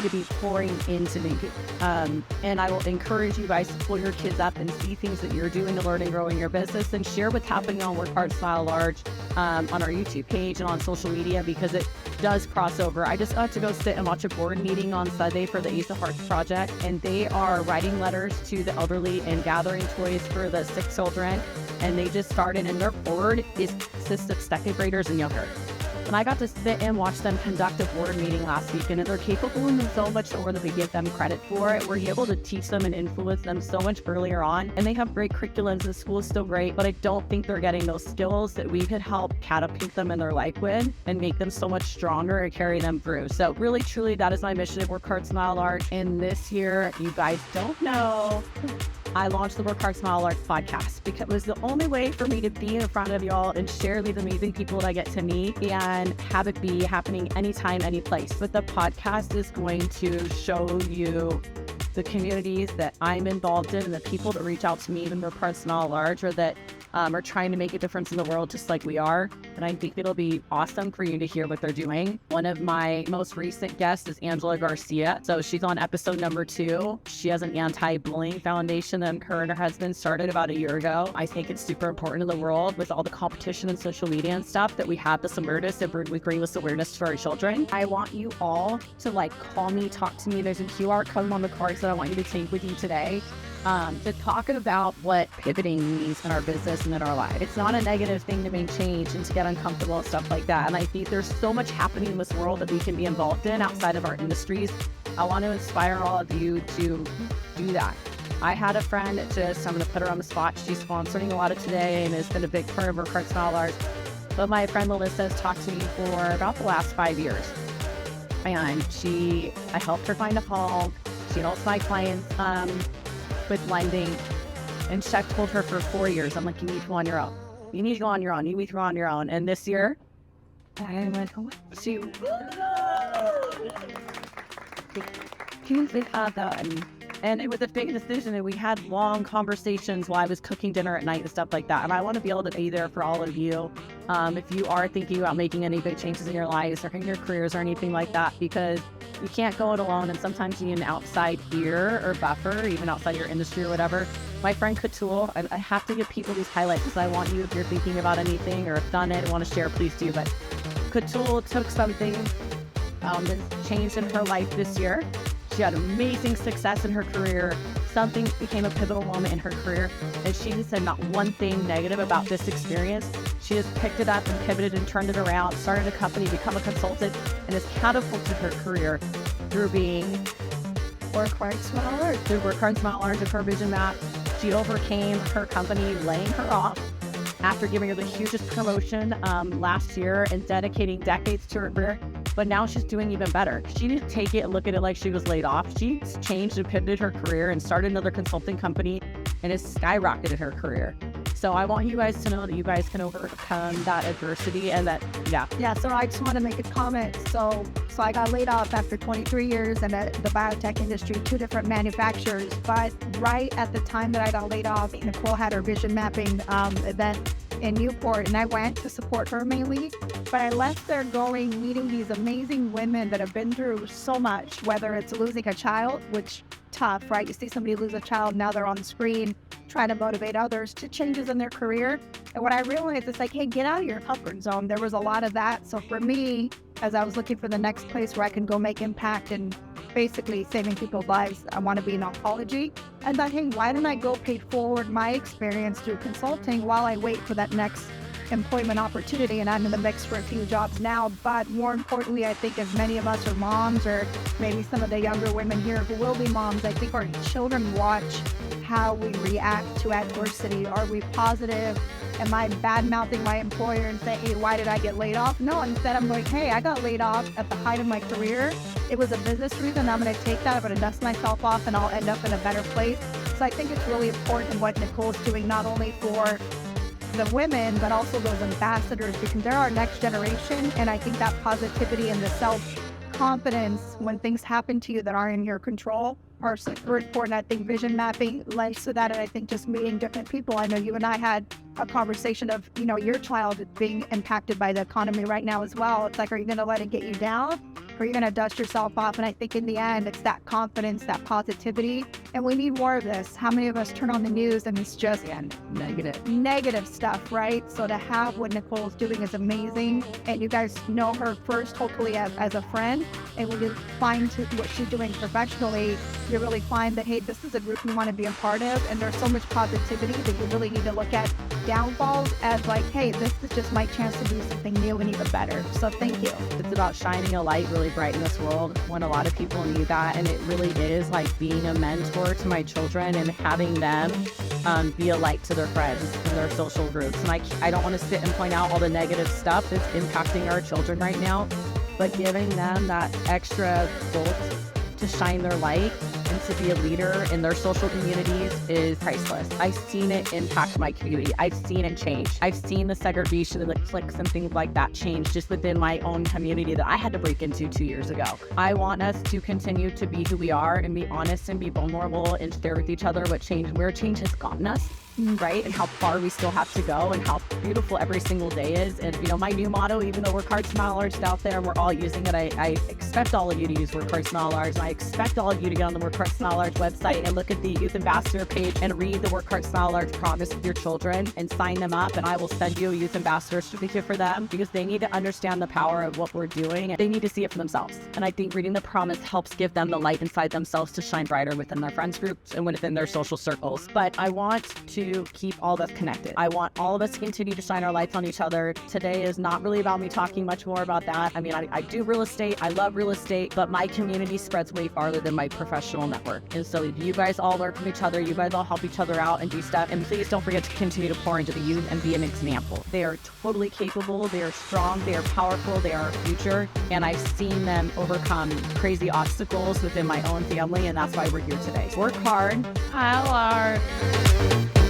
happy to be pouring into me. And I will encourage you guys to pull your kids up and see things that you're doing to learn and grow in your business, and share what's happening on Work Hard, Smile Large on our YouTube page and on social media, because it does cross over. I just got to go sit and watch a board meeting on Sunday for the Ace of Hearts project, and they are writing letters to the elderly and gathering toys for the sick children. And they just started, and their board consists of second graders and younger. And I got to sit and watch them conduct a board meeting last week, and they're capable and so much more than we give them credit for. We're able to teach them and influence them so much earlier on, and they have great curriculums. The school is still great, but I don't think they're getting those skills that we could help catapult them in their life with and make them so much stronger and carry them through. So really, truly, that is my mission at Work Hard, Smile Large. And this year, you guys don't know, I launched the Work Hard, Smile Large podcast because it was the only way for me to be in front of y'all and share these amazing people that I get to meet and have it be happening anytime, any place. But the podcast is going to show you the communities that I'm involved in and the people that reach out to me, even Work Hard, Smile Large, or that are trying to make a difference in the world just like we are. And I think it'll be awesome for you to hear what they're doing. One of my most recent guests is Angela Garcia. So she's on episode number 2. She has an anti-bullying foundation that her and her husband started about a year ago. I think it's super important in the world with all the competition and social media and stuff that we have this awareness, and we bring this awareness to our children. I want you all to call me, talk to me. There's a QR code on the cards that I want you to take with you today. To talk about what pivoting means in our business and in our life. It's not a negative thing to make change and to get uncomfortable and stuff like that. And I think there's so much happening in this world that we can be involved in outside of our industries. I want to inspire all of you to do that. I had a friend that I'm going to put her on the spot. She's sponsoring a lot of today and has been a big part of Work Hard, Smile Large. But my friend Melissa has talked to me for about the last 5 years. And I helped her find a home. She helps my clients with lending, and Chuck told her for 4 years, I'm like, you need to go on your own. You need to go on your own. You need to go on your own. And this year, I went, she had that. And it was a big decision, and we had long conversations while I was cooking dinner at night and stuff like that. And I want to be able to be there for all of you. If you are thinking about making any big changes in your lives or in your careers or anything like that, because you can't go it alone, and sometimes you need an outside ear or buffer, even outside your industry or whatever. My friend Tutor, I have to give people these highlights because I want you, if you're thinking about anything or have done it and want to share, please do. But Tutor took something that changed in her life this year. She had amazing success in her career. Something became a pivotal moment in her career, and she has said not one thing negative about this experience. She has picked it up and pivoted and turned it around, started a company, become a consultant, and has catapulted her career through being Work Hard, Smile Large. Through Work Hard, Smile Large of her vision map, she overcame her company laying her off after giving her the hugest promotion last year and dedicating decades to her career. But now she's doing even better. She didn't take it and look at it like she was laid off. She changed and pivoted her career and started another consulting company and has skyrocketed her career. So I want you guys to know that you guys can overcome that adversity, and that, Yeah, so I just want to make a comment. So I got laid off after 23 years in the biotech industry, 2 different manufacturers. But right at the time that I got laid off, Nicole had her vision mapping event in Newport, and I went to support her mainly. But I left there meeting these amazing women that have been through so much, whether it's losing a child, which tough, right? You see somebody lose a child, now they're on the screen trying to motivate others to changes in their career. And what I realized is hey, get out of your comfort zone. There was a lot of that. So for me, as I was looking for the next place where I can go make impact and basically saving people's lives, I want to be in oncology. And thought, hey, why don't I go pay forward my experience through consulting while I wait for that next employment opportunity? And I'm in the mix for a few jobs now. But more importantly, I think as many of us are moms, or maybe some of the younger women here who will be moms, I think our children watch how we react to adversity. Are we positive? Am I bad-mouthing my employer and saying, hey, why did I get laid off? No, instead I'm like, hey, I got laid off at the height of my career. It was a business reason. I'm going to take that. I'm going to dust myself off, and I'll end up in a better place. So I think it's really important what Nicole's doing, not only for the women, but also those ambassadors, because they're our next generation. And I think that positivity and the self-confidence when things happen to you that aren't in your control are super important. I think vision mapping lends to that, and I think just meeting different people. I know you and I had a conversation of, your child being impacted by the economy right now as well. It's like, are you going to let it get you down? Or are you going to dust yourself off? And I think in the end, it's that confidence, that positivity. And we need more of this. How many of us turn on the news and it's just negative stuff, right? So to have what Nicole's doing is amazing. And you guys know her first, hopefully as a friend. And when you find what she's doing professionally, you really find that, hey, this is a group you want to be a part of. And there's so much positivity that you really need to look at downfalls as like, hey, this is just my chance to do something new and even better. So thank you. It's about shining a light really bright in this world when a lot of people need that. And it really is like being a mentor to my children and having them be a light to their friends and their social groups. And I don't want to sit and point out all the negative stuff that's impacting our children right now, but giving them that extra bolt to shine their light and to be a leader in their social communities is priceless. I've seen it impact my community. I've seen it change. I've seen the segregation and the cliques and things like that change just within my own community that I had to break into 2 years ago. I want us to continue to be who we are and be honest and be vulnerable and share with each other where change has gotten us. Right? And how far we still have to go and how beautiful every single day is. And, my new motto, even though we're Card Smile Large out there and we're all using it, I expect all of you to use Work Hard Smile Large. And I expect all of you to get on the Work Hard Smile Large website and look at the Youth Ambassador page and read the Work Hard Smile Large promise with your children and sign them up. And I will send you a Youth Ambassador certificate for them because they need to understand the power of what we're doing. And they need to see it for themselves. And I think reading the promise helps give them the light inside themselves to shine brighter within their friends groups and within their social circles. But I want to keep all of us connected. I want all of us to continue to shine our lights on each other. Today is not really about me talking much more about that. I mean, I do real estate. I love real estate, but my community spreads way farther than my professional network. And so you guys all learn from each other. You guys all help each other out and do stuff. And please don't forget to continue to pour into the youth and be an example. They are totally capable. They are strong. They are powerful. They are our future. And I've seen them overcome crazy obstacles within my own family. And that's why we're here today. Work hard. Hello.